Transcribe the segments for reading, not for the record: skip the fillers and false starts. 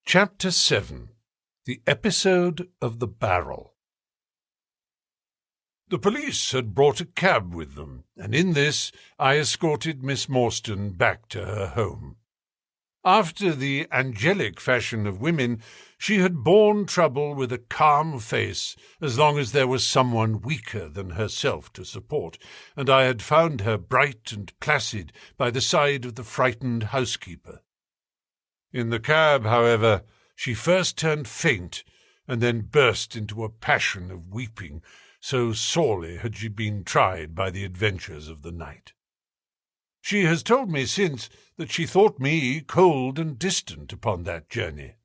Chapter 7. The Episode of the Barrel. The police had brought a cab with them, and in this I escorted Miss Morstan back to her home. After the angelic fashion of women, she had borne trouble with a calm face as long as there was someone weaker than herself to support, and I had found her bright and placid by the side of the frightened housekeeper. In the cab, however, she first turned faint, and then burst into a passion of weeping, so sorely had she been tried by the adventures of the night. She has told me since that she thought me cold and distant upon that journey.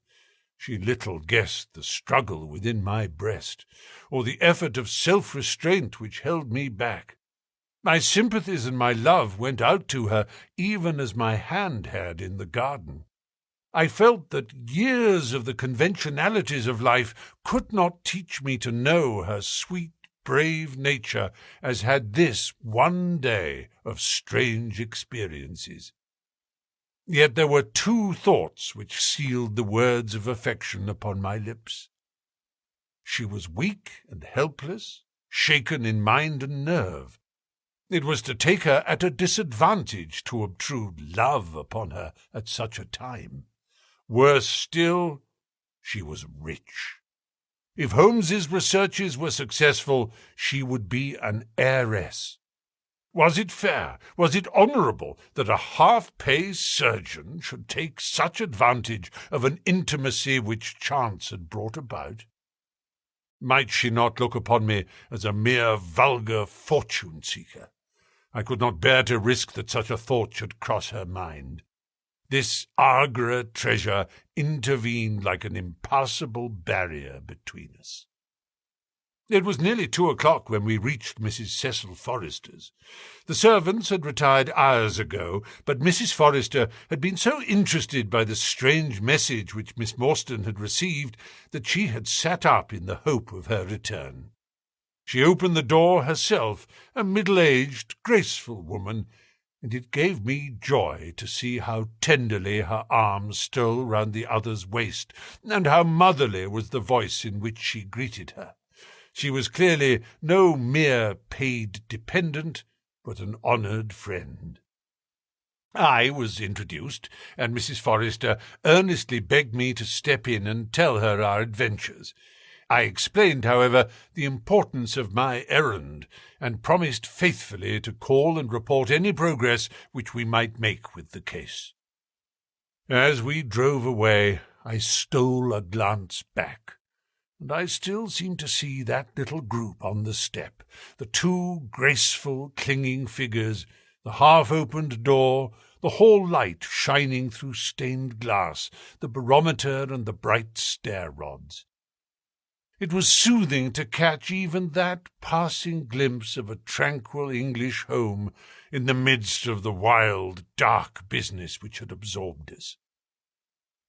She little guessed the struggle within my breast, or the effort of self-restraint which held me back. My sympathies and my love went out to her even as my hand had in the garden. I felt that years of the conventionalities of life could not teach me to know her sweet, brave nature as had this one day of strange experiences. Yet there were two thoughts which sealed the words of affection upon my lips. She was weak and helpless, shaken in mind and nerve. It was to take her at a disadvantage to obtrude love upon her at such a time. Worse still, she was rich. If Holmes's researches were successful, she would be an heiress. Was it fair, was it honourable, that a half-pay surgeon should take such advantage of an intimacy which chance had brought about? Might she not look upon me as a mere vulgar fortune-seeker? I could not bear to risk that such a thought should cross her mind. This Agra treasure intervened like an impassable barrier between us. It was nearly 2:00 when we reached Mrs. Cecil Forrester's. The servants had retired hours ago, but Mrs. Forrester had been so interested by the strange message which Miss Morstan had received that she had sat up in the hope of her return. She opened the door herself, a middle-aged, graceful woman, and it gave me joy to see how tenderly her arm stole round the other's waist, and how motherly was the voice in which she greeted her. She was clearly no mere paid dependent, but an honoured friend. I was introduced, and Mrs. Forrester earnestly begged me to step in and tell her our adventures. I explained, however, the importance of my errand, and promised faithfully to call and report any progress which we might make with the case. As we drove away, I stole a glance back, and I still seemed to see that little group on the step, the two graceful, clinging figures, the half-opened door, the hall light shining through stained glass, the barometer and the bright stair-rods. It was soothing to catch even that passing glimpse of a tranquil English home in the midst of the wild, dark business which had absorbed us.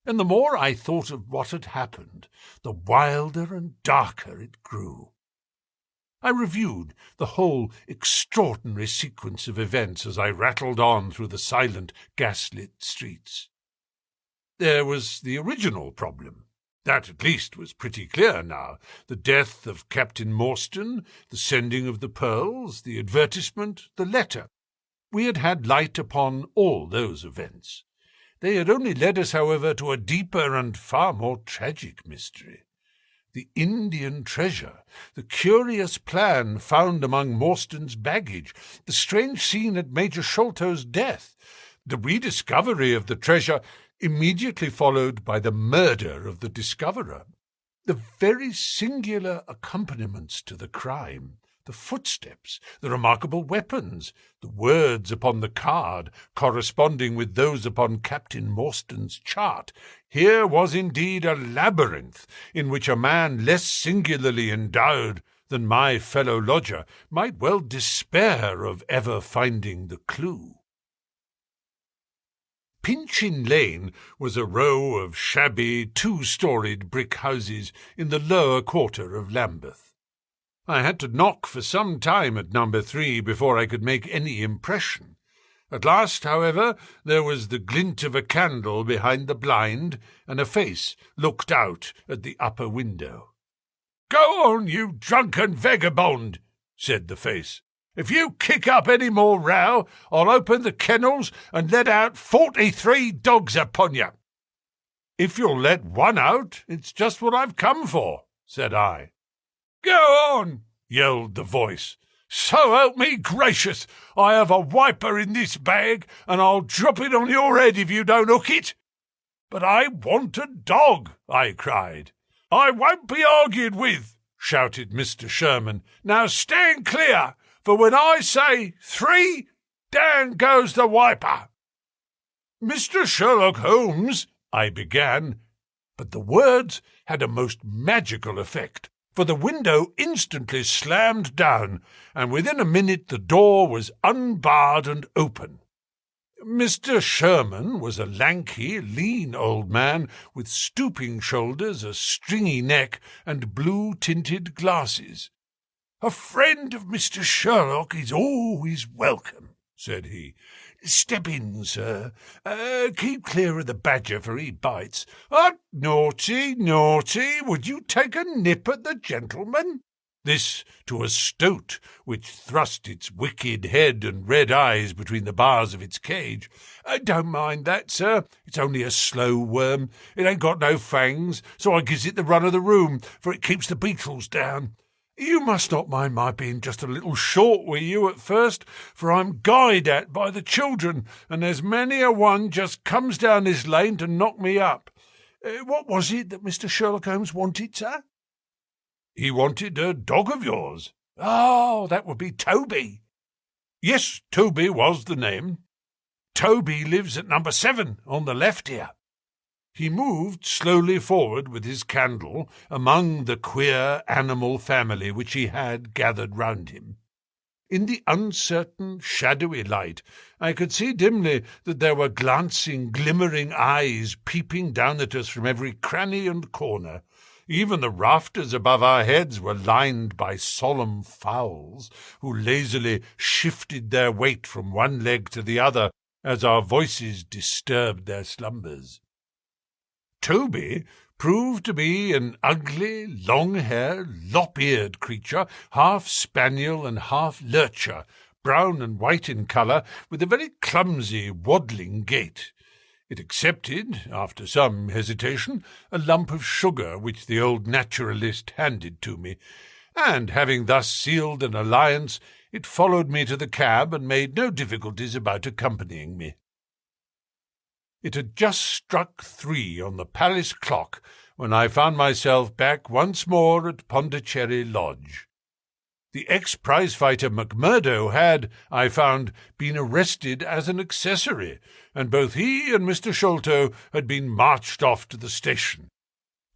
And the more I thought of what had happened, the wilder and darker it grew. I reviewed the whole extraordinary sequence of events as I rattled on through the silent, gaslit streets. There was the original problem. That, at least, was pretty clear now. The death of Captain Morstan, the sending of the pearls, the advertisement, the letter. We had had light upon all those events. They had only led us, however, to a deeper and far more tragic mystery. The Indian treasure, the curious plan found among Morstan's baggage, the strange scene at Major Sholto's death, the rediscovery of the treasure immediately followed by the murder of the discoverer, the very singular accompaniments to the crime, the footsteps, the remarkable weapons, the words upon the card corresponding with those upon Captain Morstan's chart. Here was indeed a labyrinth in which a man less singularly endowed than my fellow lodger might well despair of ever finding the clue. Pinchin Lane was a row of shabby, two-storied brick houses in the lower quarter of Lambeth. I had to knock for some time at number 3 before I could make any impression. At last, however, there was the glint of a candle behind the blind, and a face looked out at the upper window. "Go on, you drunken vagabond," said the face. "If you kick up any more row, I'll open the kennels and let out 43 dogs upon you." "If you'll let one out, it's just what I've come for," said I. "Go on," yelled the voice. "So help me gracious, I have a wiper in this bag, and I'll drop it on your head if you don't hook it." "But I want a dog," I cried. "I won't be argued with," shouted Mr. Sherman. "Now stand clear, for when I say 3, down goes the wiper." "Mr. Sherlock Holmes," I began, but the words had a most magical effect, for the window instantly slammed down, and within a minute the door was unbarred and open. Mr. Sherman was a lanky, lean old man with stooping shoulders, a stringy neck, and blue-tinted glasses. "A friend of Mr. Sherlock is always welcome," said he. "Step in, sir. Keep clear of the badger, for he bites. Naughty, naughty, would you take a nip at the gentleman?" This to a stoat, which thrust its wicked head and red eyes between the bars of its cage. "Don't mind that, sir. It's only a slow worm. It ain't got no fangs, so I gives it the run of the room, for it keeps the beetles down. You must not mind my being just a little short with you at first, for I'm guyed at by the children, and there's many a one just comes down this lane to knock me up. What was it that Mr. Sherlock Holmes wanted, sir?" "He wanted a dog of yours." "Oh, that would be Toby." "Yes, Toby was the name. Toby lives at number 7 on the left here." He moved slowly forward with his candle among the queer animal family which he had gathered round him. In the uncertain, shadowy light, I could see dimly that there were glancing, glimmering eyes peeping down at us from every cranny and corner. Even the rafters above our heads were lined by solemn fowls, who lazily shifted their weight from one leg to the other as our voices disturbed their slumbers. Toby proved to be an ugly, long-haired, lop-eared creature, half spaniel and half lurcher, brown and white in colour, with a very clumsy, waddling gait. It accepted, after some hesitation, a lump of sugar which the old naturalist handed to me, and, having thus sealed an alliance, it followed me to the cab and made no difficulties about accompanying me. It had just struck 3 on the palace clock when I found myself back once more at Pondicherry Lodge. The ex-prize-fighter McMurdo had, I found, been arrested as an accessory, and both he and Mr. Sholto had been marched off to the station.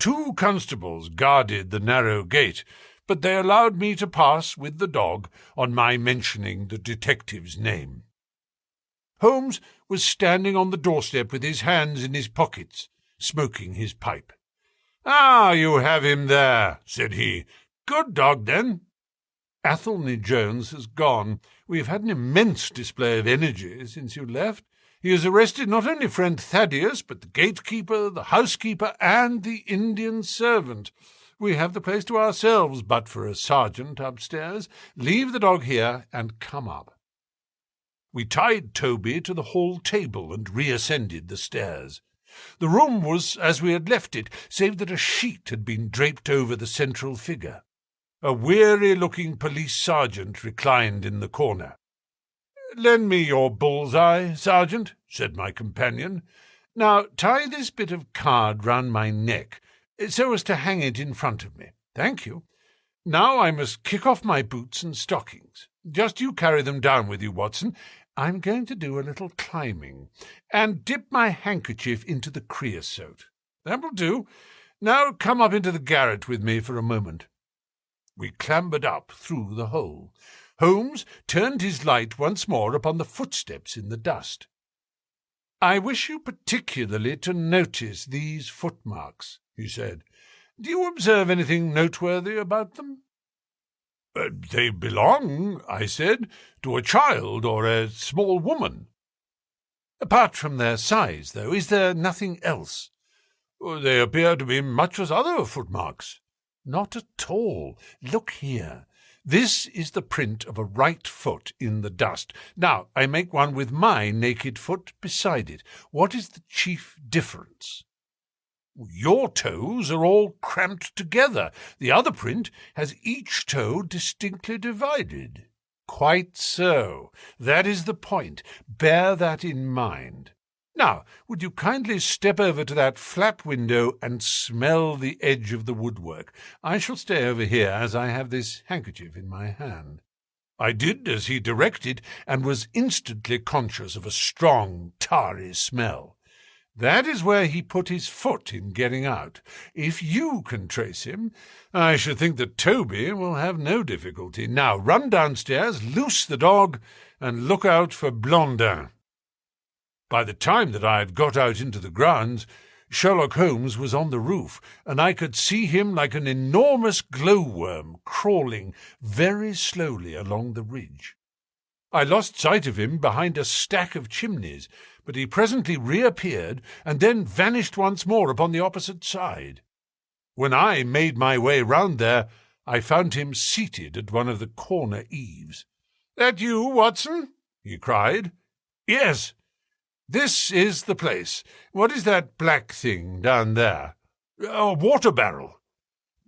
2 constables guarded the narrow gate, but they allowed me to pass with the dog on my mentioning the detective's name. Holmes was standing on the doorstep with his hands in his pockets, smoking his pipe. "Ah, you have him there," said he. "Good dog, then." "Athelney Jones has gone. We have had an immense display of energy since you left. He has arrested not only friend Thaddeus, but the gatekeeper, the housekeeper, and the Indian servant. We have the place to ourselves, but for a sergeant upstairs. Leave the dog here and come up." We tied Toby to the hall table and reascended the stairs. The room was as we had left it, save that a sheet had been draped over the central figure. A weary-looking police sergeant reclined in the corner. "Lend me your bull's-eye, sergeant," said my companion. "Now tie this bit of card round my neck, so as to hang it in front of me. Thank you. Now I must kick off my boots and stockings. Just you carry them down with you, Watson. I'm going to do a little climbing, and dip my handkerchief into the creosote. That will do. Now come up into the garret with me for a moment." We clambered up through the hole. Holmes turned his light once more upon the footsteps in the dust. "I wish you particularly to notice these footmarks," he said. "Do you observe anything noteworthy about them?" "They belong," I said, "to a child or a small woman." Apart from their size, though, is there nothing else? They appear to be much as other footmarks. Not at all. Look here. This is the print of a right foot in the dust. Now, I make one with my naked foot beside it. What is the chief difference? Your toes are all cramped together. The other print has each toe distinctly divided. Quite so. That is the point. Bear that in mind. Now, would you kindly step over to that flap window and smell the edge of the woodwork? I shall stay over here, as I have this handkerchief in my hand. I did as he directed, and was instantly conscious of a strong, tarry smell. That is where he put his foot in getting out. If you can trace him, I should think that Toby will have no difficulty. Now run downstairs, loose the dog, and look out for Blondin. By the time that I had got out into the grounds, Sherlock Holmes was on the roof, and I could see him like an enormous glowworm crawling very slowly along the ridge. I lost sight of him behind a stack of chimneys, but he presently reappeared and then vanished once more upon the opposite side. When I made my way round there, I found him seated at one of the corner eaves. "That you, Watson?" he cried. "Yes. This is the place. What is that black thing down there?" "A water barrel."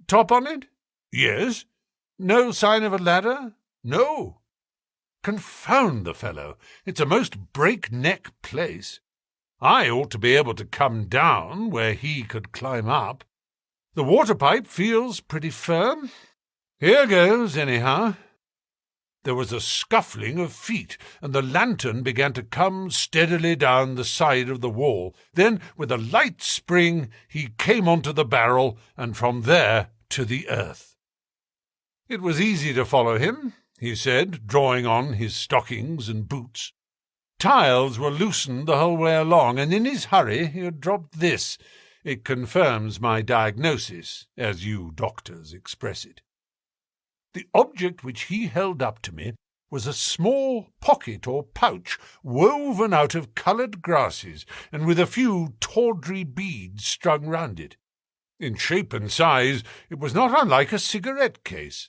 "Top on it?" "Yes." "No sign of a ladder?" "No." "Confound the fellow! It's a most breakneck place. I ought to be able to come down where he could climb up. The water-pipe feels pretty firm. Here goes, anyhow." There was a scuffling of feet, and the lantern began to come steadily down the side of the wall. Then, with a light spring, he came onto the barrel, and from there to the earth. It was easy to follow him, he said, drawing on his stockings and boots. Tiles were loosened the whole way along, and in his hurry he had dropped this. It confirms my diagnosis, as you doctors express it. The object which he held up to me was a small pocket or pouch woven out of coloured grasses, and with a few tawdry beads strung round it. In shape and size it was not unlike a cigarette case.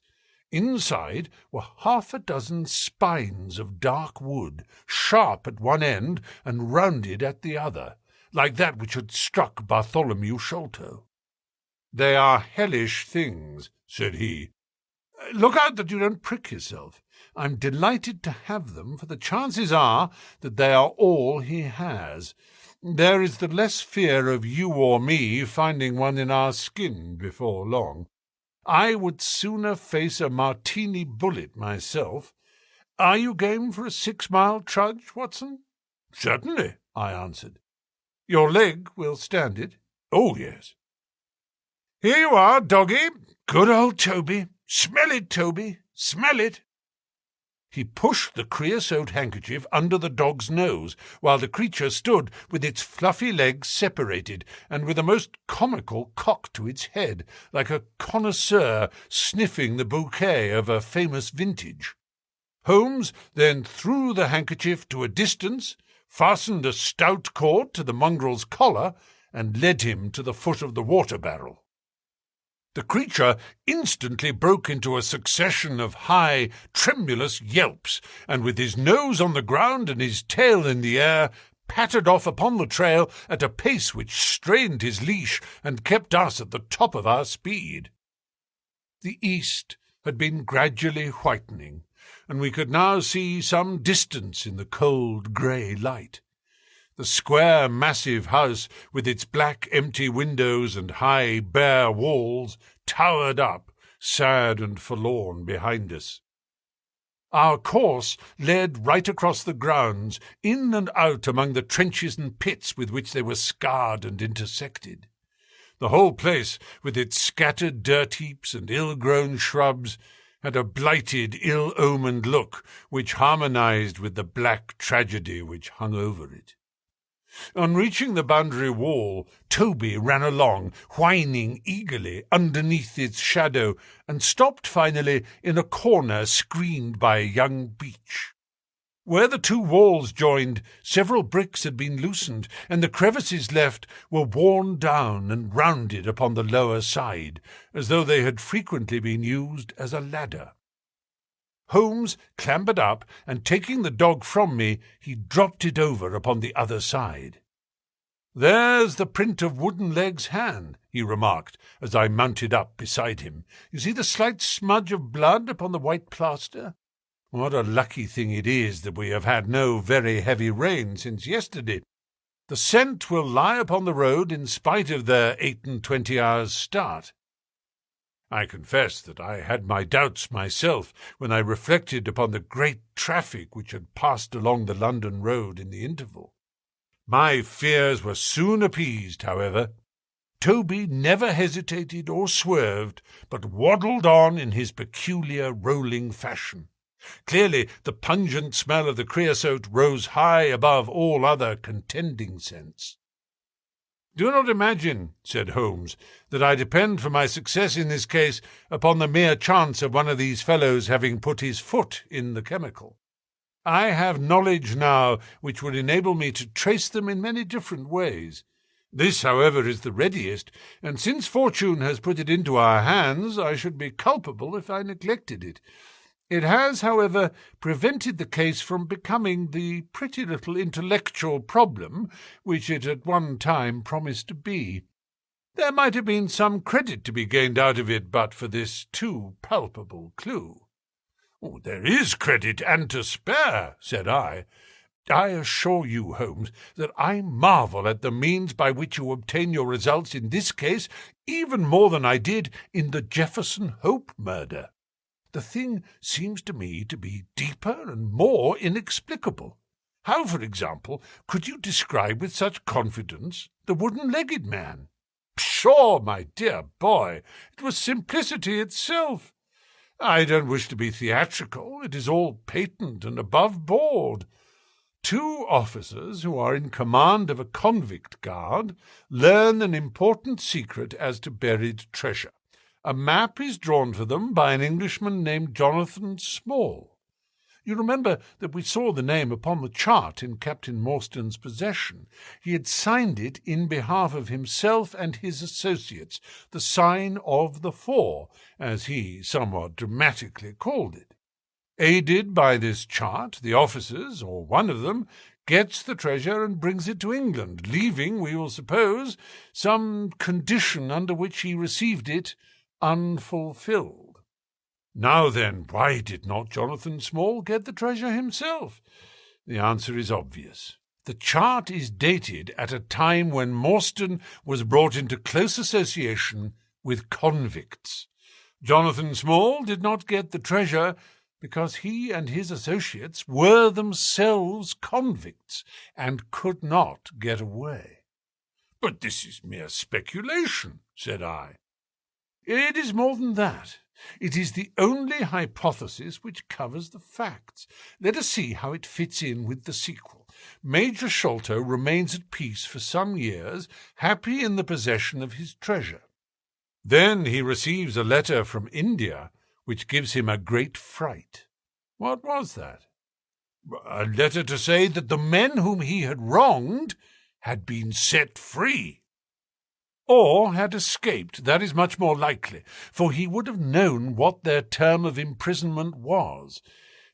Inside were 6 spines of dark wood, sharp at one end and rounded at the other, like that which had struck Bartholomew Sholto. "They are hellish things," said he. "Look out that you don't prick yourself. I'm delighted to have them, for the chances are that they are all he has. There is the less fear of you or me finding one in our skin before long. I would sooner face a martini bullet myself. Are you game for a 6-mile trudge, Watson?" "Certainly," I answered. "Your leg will stand it?" "Oh, yes." "Here you are, doggy. Good old Toby. Smell it, Toby. Smell it." He pushed the creosote handkerchief under the dog's nose, while the creature stood with its fluffy legs separated, and with a most comical cock to its head, like a connoisseur sniffing the bouquet of a famous vintage. Holmes then threw the handkerchief to a distance, fastened a stout cord to the mongrel's collar, and led him to the foot of the water barrel. The creature instantly broke into a succession of high, tremulous yelps, and with his nose on the ground and his tail in the air, pattered off upon the trail at a pace which strained his leash and kept us at the top of our speed. The east had been gradually whitening, and we could now see some distance in the cold grey light. The square, massive house, with its black, empty windows and high, bare walls, towered up, sad and forlorn, behind us. Our course led right across the grounds, in and out among the trenches and pits with which they were scarred and intersected. The whole place, with its scattered dirt heaps and ill-grown shrubs, had a blighted, ill-omened look which harmonized with the black tragedy which hung over it. On reaching the boundary wall, Toby ran along, whining eagerly underneath its shadow, and stopped finally in a corner screened by a young beech. Where the two walls joined, several bricks had been loosened, and the crevices left were worn down and rounded upon the lower side, as though they had frequently been used as a ladder. Holmes clambered up, and taking the dog from me, he dropped it over upon the other side. "There's the print of Wooden-leg's hand," he remarked, as I mounted up beside him. "You see the slight smudge of blood upon the white plaster? What a lucky thing it is that we have had no very heavy rain since yesterday. The scent will lie upon the road in spite of their 28 hours' start." I confess that I had my doubts myself when I reflected upon the great traffic which had passed along the London road in the interval. My fears were soon appeased, however. Toby never hesitated or swerved, but waddled on in his peculiar rolling fashion. Clearly the pungent smell of the creosote rose high above all other contending scents. "Do not imagine," said Holmes, "that I depend for my success in this case upon the mere chance of one of these fellows having put his foot in the chemical. I have knowledge now which would enable me to trace them in many different ways. This, however, is the readiest, and since fortune has put it into our hands, I should be culpable if I neglected it. It has, however, prevented the case from becoming the pretty little intellectual problem which it at one time promised to be. There might have been some credit to be gained out of it but for this too palpable clue." "There is credit and to spare," said I. "I assure you, Holmes, that I marvel at the means by which you obtain your results in this case even more than I did in the Jefferson Hope murder. The thing seems to me to be deeper and more inexplicable. How, for example, could you describe with such confidence the wooden-legged man?" "Pshaw, my dear boy, it was simplicity itself. I don't wish to be theatrical. It is all patent and above board. Two officers who are in command of a convict guard learn an important secret as to buried treasure. A map is drawn for them by an Englishman named Jonathan Small. You remember that we saw the name upon the chart in Captain Morstan's possession. He had signed it in behalf of himself and his associates, the sign of the Four, as he somewhat dramatically called it. Aided by this chart, the officers, or one of them, gets the treasure and brings it to England, leaving, we will suppose, some condition under which he received it unfulfilled. Now then, why did not Jonathan Small get the treasure himself? The answer is obvious. The chart is dated at a time when Morstan was brought into close association with convicts. Jonathan Small did not get the treasure because he and his associates were themselves convicts and could not get away." "But this is mere speculation," said I. "It is more than that. It is the only hypothesis which covers the facts. Let us see how it fits in with the sequel. Major Sholto remains at peace for some years, happy in the possession of his treasure. Then he receives a letter from India which gives him a great fright. What was that? A letter to say that the men whom he had wronged had been set free. Or had escaped. That is much more likely, for he would have known what their term of imprisonment was.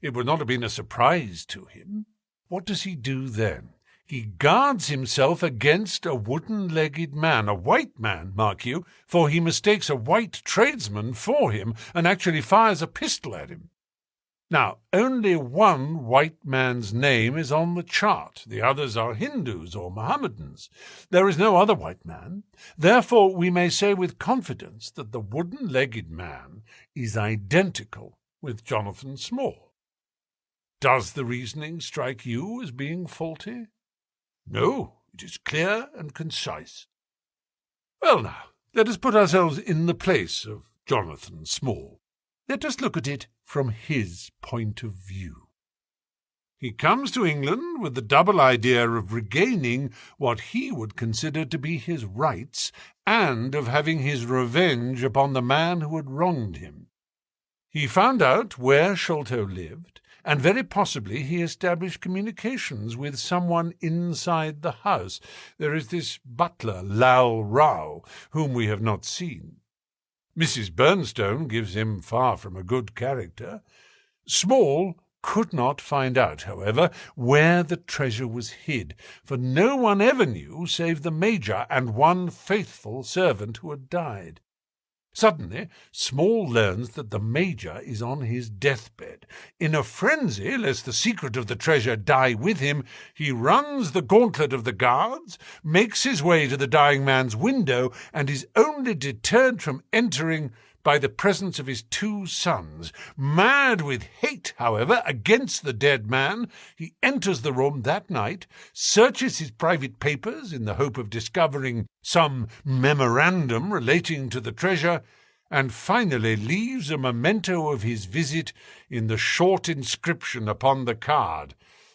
It would not have been a surprise to him. What does he do then? He guards himself against a wooden-legged man, a white man, mark you, for he mistakes a white tradesman for him and actually fires a pistol at him. Now, only one white man's name is on the chart. The others are Hindus or Mohammedans. There is no other white man. Therefore, we may say with confidence that the wooden-legged man is identical with Jonathan Small. Does the reasoning strike you as being faulty? No, it is clear and concise. Well, now, let us put ourselves in the place of Jonathan Small. Let us look at it from his point of view. He comes to England with the double idea of regaining what he would consider to be his rights and of having his revenge upon the man who had wronged him. He found out where Sholto lived and very possibly he established communications with someone inside the house. There is this butler, Lal Rao, whom we have not seen. Mrs. Bernstone gives him far from a good character. Small could not find out, however, where the treasure was hid, for no one ever knew save the Major and one faithful servant who had died. Suddenly, Small learns that the Major is on his deathbed. In a frenzy, lest the secret of the treasure die with him, he runs the gauntlet of the guards, makes his way to the dying man's window, and is only deterred from entering by the presence of his 2 sons. Mad with hate, however, against the dead man, he enters the room that night, searches his private papers in the hope of discovering some memorandum relating to the treasure, and finally leaves a memento of his visit in the short inscription upon the card.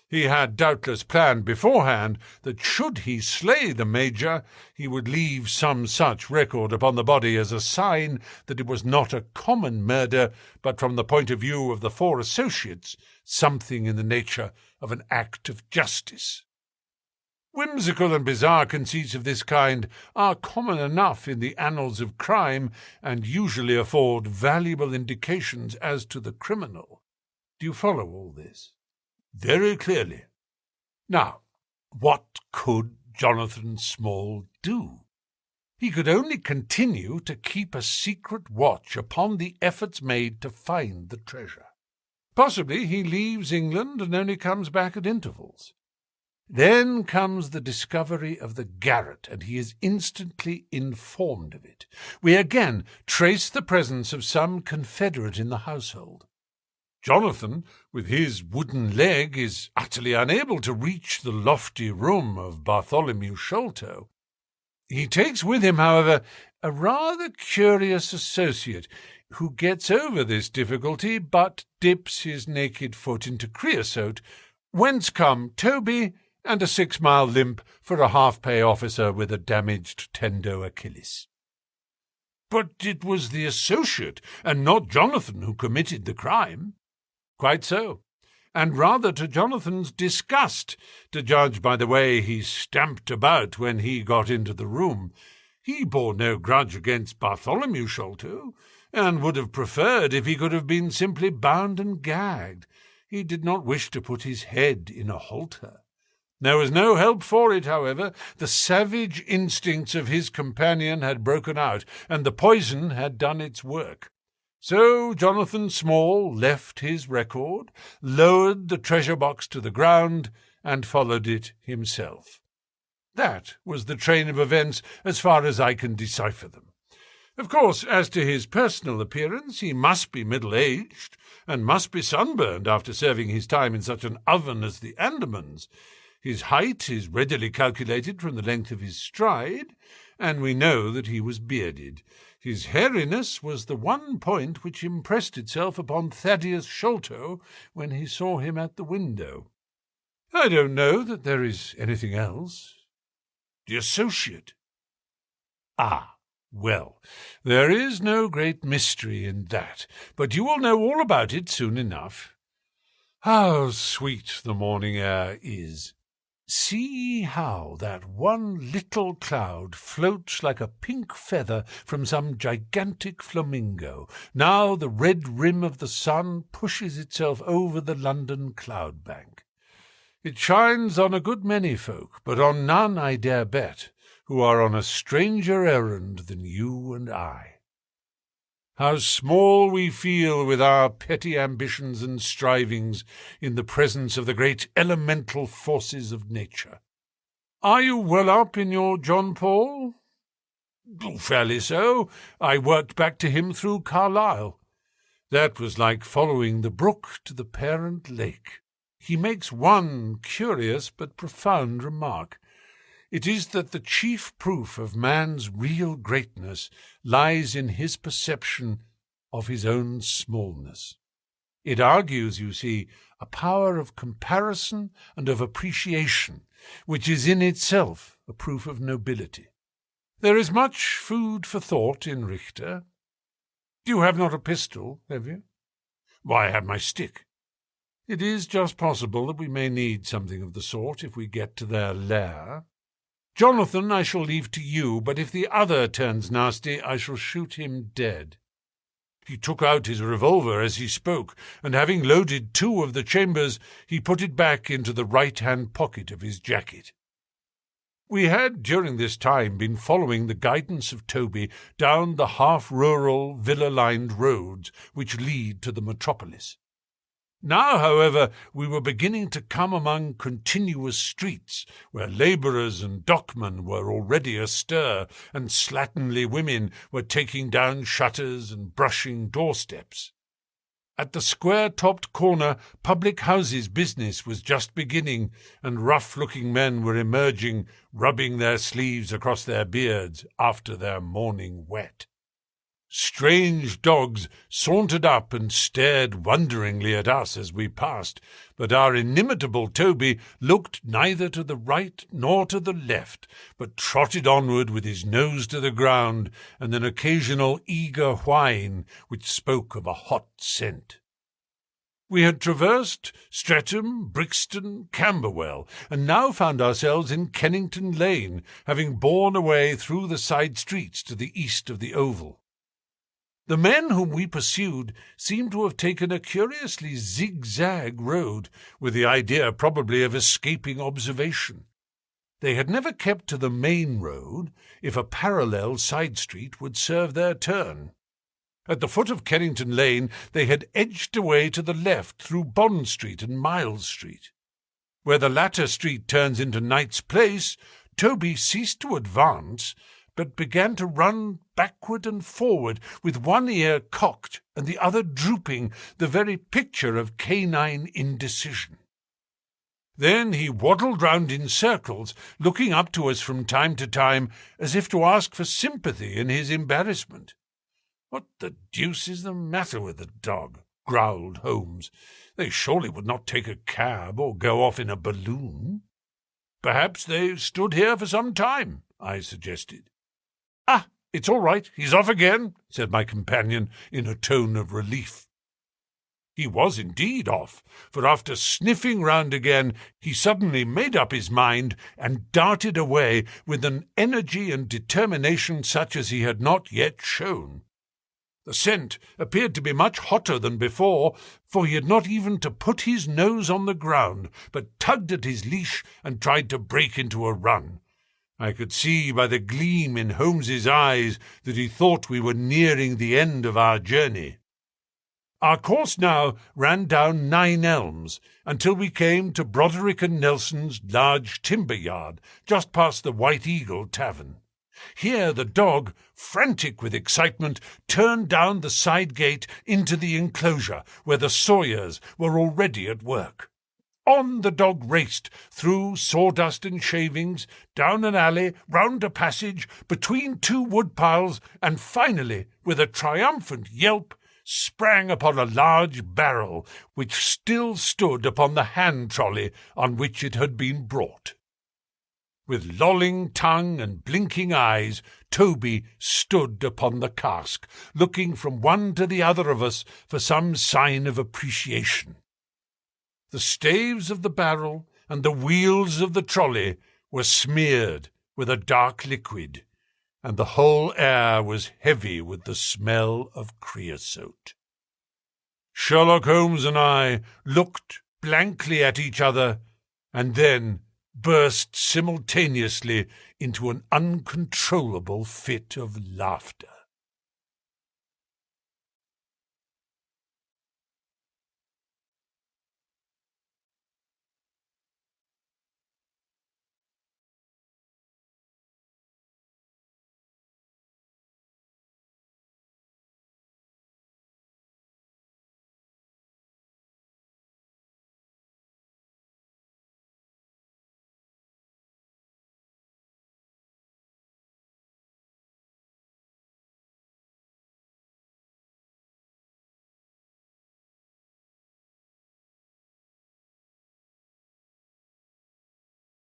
He had doubtless planned beforehand that should he slay the Major, he would leave some such record upon the body as a sign that it was not a common murder, but from the point of view of the 4 associates, something in the nature of an act of justice. Whimsical and bizarre conceits of this kind are common enough in the annals of crime, and usually afford valuable indications as to the criminal. Do you follow all this? Very clearly. Now, what could Jonathan Small do? He could only continue to keep a secret watch upon the efforts made to find the treasure. Possibly he leaves England and only comes back at intervals. Then comes the discovery of the garret, and he is instantly informed of it. We again trace the presence of some confederate in the household. Jonathan, with his wooden leg, is utterly unable to reach the lofty room of Bartholomew Sholto. He takes with him, however, a rather curious associate, who gets over this difficulty, but dips his naked foot into creosote, whence come Toby and a 6-mile limp for a half-pay officer with a damaged tendo Achilles. But it was the associate, and not Jonathan, who committed the crime. Quite so, and rather to Jonathan's disgust, to judge by the way he stamped about when he got into the room. He bore no grudge against Bartholomew Sholto, and would have preferred if he could have been simply bound and gagged. He did not wish to put his head in a halter. There was no help for it, however. The savage instincts of his companion had broken out, and the poison had done its work. So Jonathan Small left his record, lowered the treasure box to the ground, and followed it himself. That was the train of events as far as I can decipher them. Of course, as to his personal appearance, he must be middle-aged, and must be sunburned after serving his time in such an oven as the Andamans. His height is readily calculated from the length of his stride, and we know that he was bearded. His hairiness was the one point which impressed itself upon Thaddeus Sholto when he saw him at the window. I don't know that there is anything else. The associate. Ah, well, there is no great mystery in that, but you will know all about it soon enough. How sweet the morning air is! See how that one little cloud floats like a pink feather from some gigantic flamingo. Now the red rim of the sun pushes itself over the London cloud bank. It shines on a good many folk, but on none, I dare bet, who are on a stranger errand than you and I. How small we feel with our petty ambitions and strivings in the presence of the great elemental forces of nature. Are you well up in your John Paul? Fairly so. I worked back to him through Carlisle. That was like following the brook to the parent lake. He makes one curious but profound remark. It is that the chief proof of man's real greatness lies in his perception of his own smallness. It argues, you see, a power of comparison and of appreciation, which is in itself a proof of nobility. There is much food for thought in Richter. You have not a pistol, have you? Why, I have my stick. It is just possible that we may need something of the sort if we get to their lair. Jonathan I shall leave to you, but if the other turns nasty, I shall shoot him dead." He took out his revolver as he spoke, and having loaded 2 of the chambers, he put it back into the right-hand pocket of his jacket. We had during this time been following the guidance of Toby down the half-rural, villa-lined roads which lead to the metropolis. Now, however, we were beginning to come among continuous streets, where labourers and dockmen were already astir, and slatternly women were taking down shutters and brushing doorsteps. At the square-topped corner, public houses business was just beginning, and rough-looking men were emerging, rubbing their sleeves across their beards after their morning wet. Strange dogs sauntered up and stared wonderingly at us as we passed, but our inimitable Toby looked neither to the right nor to the left, but trotted onward with his nose to the ground and an occasional eager whine which spoke of a hot scent. We had traversed Streatham, Brixton, Camberwell, and now found ourselves in Kennington Lane, having borne away through the side streets to the east of the Oval. The men whom we pursued seemed to have taken a curiously zigzag road, with the idea probably of escaping observation. They had never kept to the main road, if a parallel side street would serve their turn. At the foot of Kennington Lane they had edged away to the left through Bond Street and Miles Street. Where the latter street turns into Knight's Place, Toby ceased to advance, but began to run backward and forward, with one ear cocked and the other drooping, the very picture of canine indecision. Then he waddled round in circles, looking up to us from time to time, as if to ask for sympathy in his embarrassment. "What the deuce is the matter with the dog?" growled Holmes. "They surely would not take a cab or go off in a balloon." "Perhaps they stood here for some time," I suggested. "Ah, it's all right, he's off again," said my companion in a tone of relief. He was indeed off, for after sniffing round again, he suddenly made up his mind and darted away with an energy and determination such as he had not yet shown. The scent appeared to be much hotter than before, for he had not even to put his nose on the ground, but tugged at his leash and tried to break into a run. I could see by the gleam in Holmes's eyes that he thought we were nearing the end of our journey. Our course now ran down 9 Elms, until we came to Broderick and Nelson's large timber yard, just past the White Eagle Tavern. Here the dog, frantic with excitement, turned down the side gate into the enclosure, where the sawyers were already at work. On the dog raced, through sawdust and shavings, down an alley, round a passage, between 2 woodpiles, and finally, with a triumphant yelp, sprang upon a large barrel which still stood upon the hand-trolley on which it had been brought. With lolling tongue and blinking eyes, Toby stood upon the cask, looking from one to the other of us for some sign of appreciation. The staves of the barrel and the wheels of the trolley were smeared with a dark liquid, and the whole air was heavy with the smell of creosote. Sherlock Holmes and I looked blankly at each other, and then burst simultaneously into an uncontrollable fit of laughter.